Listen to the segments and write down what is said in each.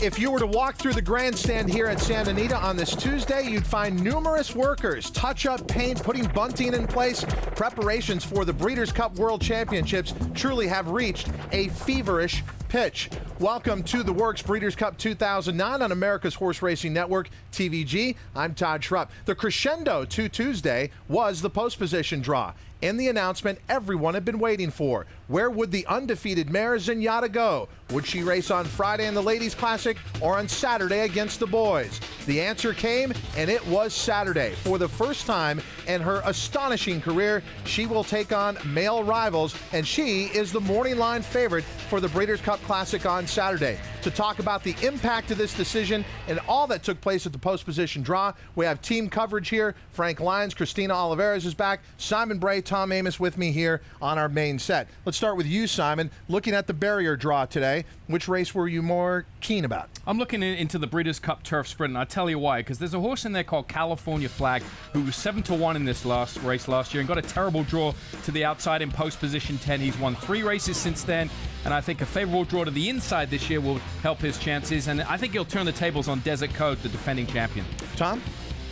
If you were to walk through the grandstand here at Santa Anita on this Tuesday, you'd find numerous workers, touch-up paint, putting bunting in place. Preparations for the Breeders' Cup World Championships truly have reached a feverish pitch. Welcome to the Works Breeders' Cup 2009 on America's Horse Racing Network, TVG. I'm Todd Schrupp. The crescendo to Tuesday was the post position draw and the announcement everyone had been waiting for. Where would the undefeated mare ZENYATTA go? Would she race on Friday in the Ladies Classic or on Saturday against the boys? The answer came, and it was Saturday. For the first time in her astonishing career, she will take on male rivals, and she is the morning line favorite for the Breeders' Cup Classic on Saturday. To talk about the impact of this decision and all that took place at the post position draw, we have team coverage here. Frank Lyons, Christina Olivares is back, Simon Bray, Tom Amos with me here on our main set. Let's start with you, Simon. Looking at the barrier draw today, which race were you more keen about? I'm looking into the Breeders' Cup Turf Sprint, and I'll tell you why. Because there's a horse in there called California Flag who was 7-1 in this race last year and got a terrible draw to the outside in post position 10. He's won 3 races since then, and I think a favorable draw to the inside this year will help his chances, and I think he'll turn the tables on Desert Code, the defending champion. Tom?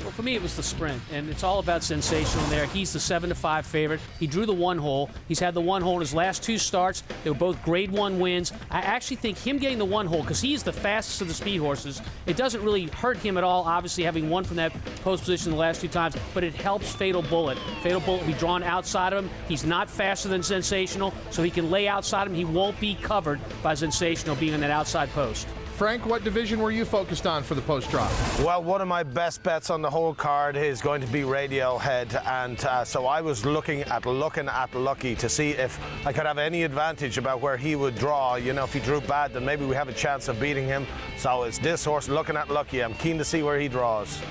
Well, for me, it was the sprint, and it's all about sensational there. He's the 7-5 favorite. He drew the 1 hole. He's had the 1 hole in his last 2 starts. They were both grade 1 wins. I actually think him getting the 1 hole, because he's the fastest of the speed horses, it doesn't really hurt him at all, obviously, having won from that post position the last 2 times, but it helps Fatal Bullet. Fatal Bullet will be drawn outside of him. He's not faster than Sensational, so he can lay outside him. He won't be covered by Sensational being in that outside post. Frank, what division were you focused on for the post draw? Well, one of my best bets on the whole card is going to be Radiohead, and so I was looking at Lucky to see if I could have any advantage about where he would draw. You know, if he drew bad, then maybe we have a chance of beating him. So it's this horse, Looking at Lucky. I'm keen to see where he draws.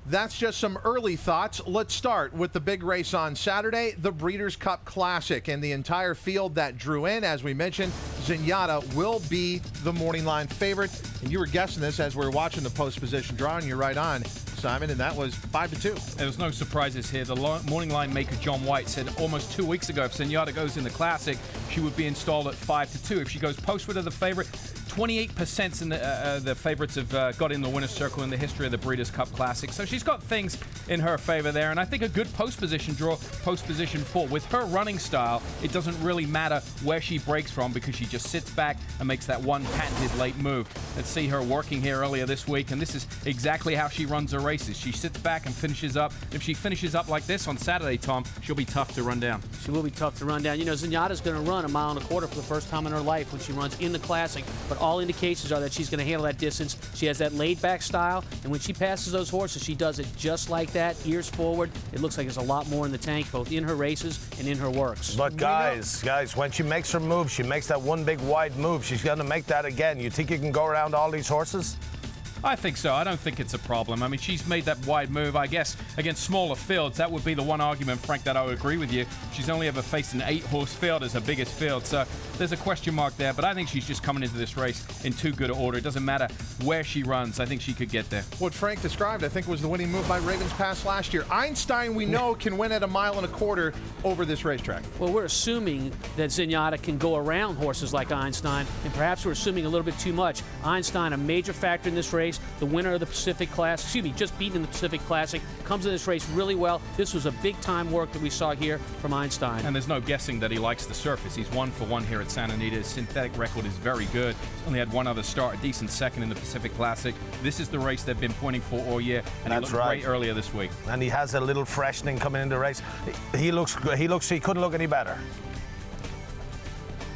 That's just some early thoughts. Let's start with the big race on Saturday, the Breeders' Cup Classic, and the entire field that drew in. As we mentioned, ZENYATTA will be the morning line favorite. And you were guessing this as we were watching the post position draw, and you're right on, Simon, and that was 5-2. There was no surprises here. The morning line maker John White said almost 2 weeks ago if ZENYATTA goes in the Classic, she would be installed at 5-2. If she goes post with her, the favorite, 28% in the favorites have got in the winner's circle in the history of the Breeders' Cup Classic. So she's got things in her favor there, and I think a good post position draw, post position 4. With her running style, it doesn't really matter where she breaks from because she just sits back and makes that one patented late move. Let's see her working here earlier this week, and this is exactly how she runs her races. She sits back and finishes up. If she finishes up like this on Saturday, Tom, she'll be tough to run down. She will be tough to run down. You know, ZENYATTA's going to run 1.25 miles for the first time in her life when she runs in the Classic, but all indications are that she's going to handle that distance. She has that laid-back style, and when she passes those horses, she does it just like that, ears forward. It looks like there's a lot more in the tank, both in her races and in her works. But guys, when she makes her move, she makes that one big wide move. She's going to make that again. You think you can go around all these horses? I think so. I don't think it's a problem. I mean, she's made that wide move, I guess, against smaller fields. That would be the one argument, Frank, that I would agree with you. She's only ever faced an 8-horse field as her biggest field, so there's a question mark there. But I think she's just coming into this race in too good an order. It doesn't matter where she runs. I think she could get there. What Frank described, I think, was the winning move by Ravens Pass last year. Einstein, we know, can win at 1.25 miles over this racetrack. Well, we're assuming that ZENYATTA can go around horses like Einstein, and perhaps we're assuming a little bit too much. Einstein, a major factor in this race. The winner of the Pacific Class, just beaten in the Pacific Classic, comes in this race really well. This was a big-time work that we saw here from Einstein. And there's no guessing that he likes the surface. He's 1 for 1 here at Santa Anita. His synthetic record is very good. He's only had one other start, a decent second in the Pacific Classic. This is the race they've been pointing for all year, and he looked great earlier this week. And he has a little freshening coming into the race. He couldn't look any better.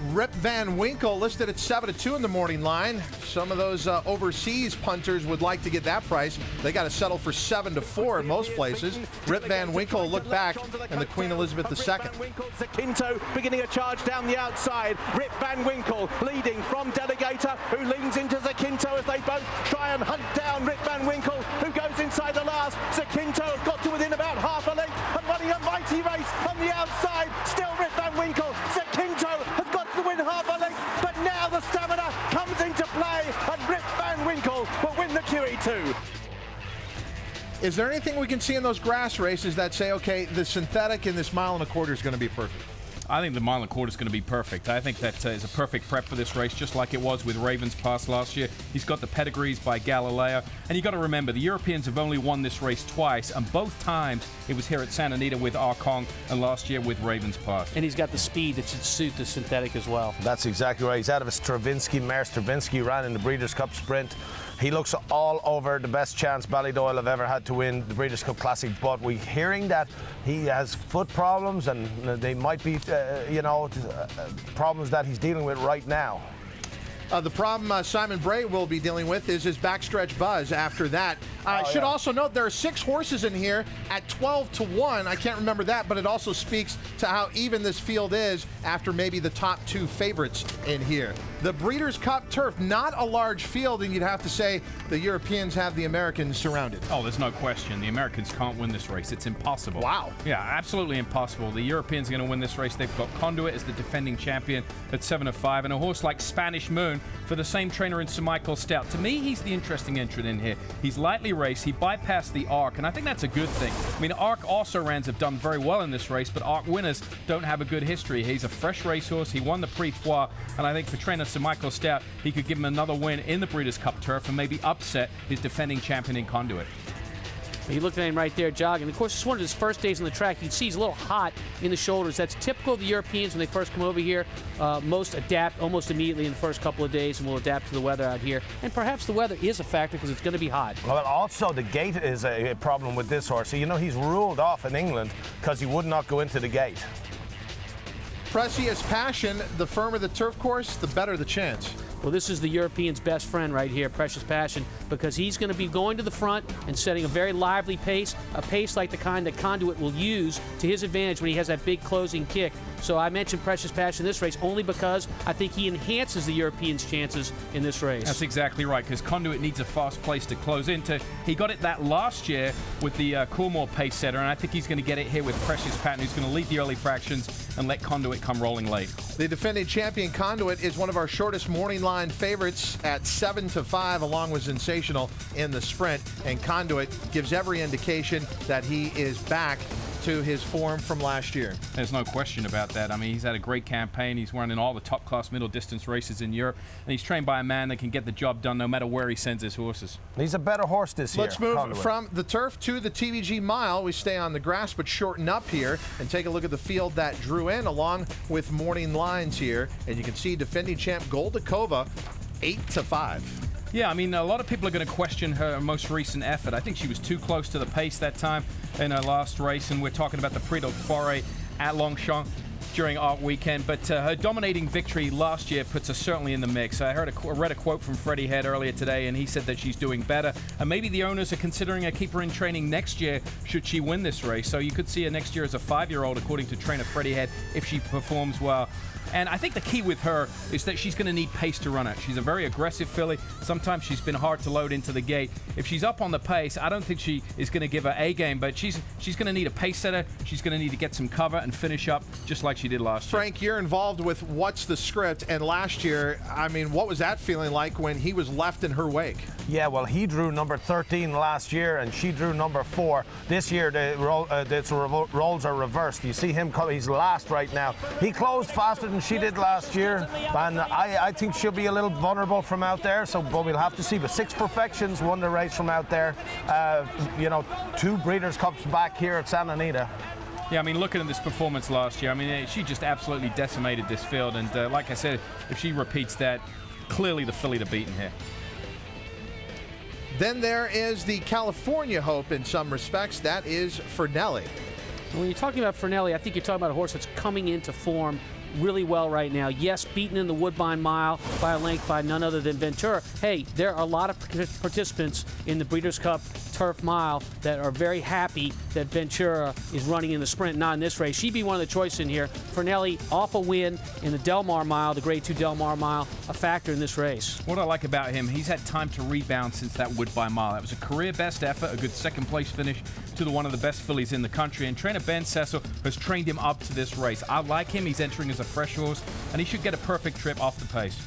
Rip Van Winkle listed at 7-2 in the morning line. Some of those overseas punters would like to get that price. They got to settle for 7-4 in most places. Rip Van Winkle look back, and the Queen Elizabeth II. Zakinto beginning a charge down the outside. Rip Van Winkle leading from Delegator, who leans into Zakinto as they both try and hunt down Rip Van Winkle, who goes inside the last. Zakinto has got to within about half a length and running a mighty race on the outside. Still Rip Van Winkle. Zakinto has got to win half a length, but now the stamina comes into play, and Rip Van Winkle will win the QE2. Is there anything we can see in those grass races that say, okay, the synthetic in this 1.25 miles is going to be perfect? I think the mile and a quarter is going to be perfect. I think that is a perfect prep for this race, just like it was with Ravens Pass last year. He's got the pedigrees by Galileo. And you got to remember, the Europeans have only won this race twice, and both times it was here at Santa Anita with Arkong, and last year with Ravens Pass. And he's got the speed that should suit the synthetic as well. That's exactly right. He's out of a Stravinsky mare. Stravinsky ran in the Breeders' Cup Sprint. He looks all over the best chance Ballydoyle have ever had to win the Breeders' Cup Classic, but we're hearing that he has foot problems, and they might be, problems that he's dealing with right now. The problem Simon Bray will be dealing with is his backstretch buzz after that. I should also note there are 6 horses in here at 12-1. I can't remember that, but it also speaks to how even this field is after maybe the top 2 favorites in here. The Breeders' Cup Turf, not a large field, and you'd have to say the Europeans have the Americans surrounded. Oh, there's no question. The Americans can't win this race. It's impossible. Wow. Yeah, absolutely impossible. The Europeans are going to win this race. They've got Conduit as the defending champion at 7-5, and a horse like Spanish Moon for the same trainer in Sir Michael Stout. To me, he's the interesting entrant in here. He's lightly raced. He bypassed the Arc, and I think that's a good thing. I mean, Arc also-rans have done very well in this race, but Arc winners don't have a good history. He's a fresh racehorse. He won the Prix Foire, and I think for trainer Sir Michael Stout, he could give him another win in the Breeders' Cup Turf and maybe upset his defending champion in Conduit. You look at him right there jogging. Of course, it's one of his first days on the track. You can see he's a little hot in the shoulders. That's typical of the Europeans when they first come over here. Most adapt almost immediately in the first couple of days and will adapt to the weather out here. And perhaps the weather is a factor because it's going to be hot. Well, also the gate is a problem with this horse. So, you know, he's ruled off in England because he would not go into the gate. Precious Passion, the firmer the turf course, the better the chance. Well, this is the European's best friend right here, Precious Passion, because he's going to be going to the front and setting a very lively pace, a pace like the kind that Conduit will use to his advantage when he has that big closing kick. So I mentioned Precious Passion in this race only because I think he enhances the Europeans' chances in this race. That's exactly right, because Conduit needs a fast place to close into. He got it that last year with the Coolmore pace setter, and I think he's going to get it here with Precious Passion, who's going to lead the early fractions and let Conduit come rolling late. The defending champion Conduit is one of our shortest morning line favorites at 7-5, along with Sensational in the sprint, and Conduit gives every indication that he is back to his form from last year. There's no question about that. I mean, he's had a great campaign. He's running all the top-class middle-distance races in Europe, and he's trained by a man that can get the job done no matter where he sends his horses. He's a better horse this year. Let's move from the turf to the TVG mile. We stay on the grass, but shorten up here and take a look at the field that drew in along with morning lines here. And you can see defending champ Goldakova 8-5. Yeah, I mean, a lot of people are going to question her most recent effort. I think she was too close to the pace that time in her last race, and we're talking about the Prix de Forêt at Longchamp during Art Weekend, but her dominating victory last year puts her certainly in the mix. I read a quote from Freddie Head earlier today, and he said that she's doing better, and maybe the owners are considering a keep her in training next year should she win this race. So you could see her next year as a 5-year-old, according to trainer Freddie Head, if she performs well. And I think the key with her is that she's going to need pace to run it. She's a very aggressive filly. Sometimes she's been hard to load into the gate. If she's up on the pace, I don't think she is going to give her A game, but she's going to need a pace setter. She's going to need to get some cover and finish up just like she did last year. Frank, you're involved with What's the Script, and last year, I mean, what was that feeling like when he was left in her wake? Yeah, well, he drew number 13 last year, and she drew number 4. This year, the roles are reversed. You see him, he's last right now. He closed faster than she did last year, and I think she'll be a little vulnerable from out there, but we'll have to see. But 6 Perfections won the race from out there. 2 Breeders' Cups back here at Santa Anita. Yeah, I mean, looking at this performance last year, I mean, she just absolutely decimated this field, and like I said, if she repeats that, clearly the filly to beat in here. Then there is the California hope in some respects. That is Fernelli. When you're talking about Fernelli, I think you're talking about a horse that's coming into form really well right now. Yes, beaten in the Woodbine Mile by a length by none other than Ventura. Hey, there are a lot of participants in the Breeders' Cup Turf Mile that are very happy that Ventura is running in the sprint, not in this race. She'd be one of the choice in here. Fernelli off a win in the Del Mar Mile, the Grade 2 Del Mar Mile, a factor in this race. What I like about him, he's had time to rebound since that Woodbine Mile. That was a career best effort, a good second-place finish to one of the best fillies in the country, and trainer Ben Cecil has trained him up to this race. I like him. He's entering as a fresh horse, and he should get a perfect trip off the pace.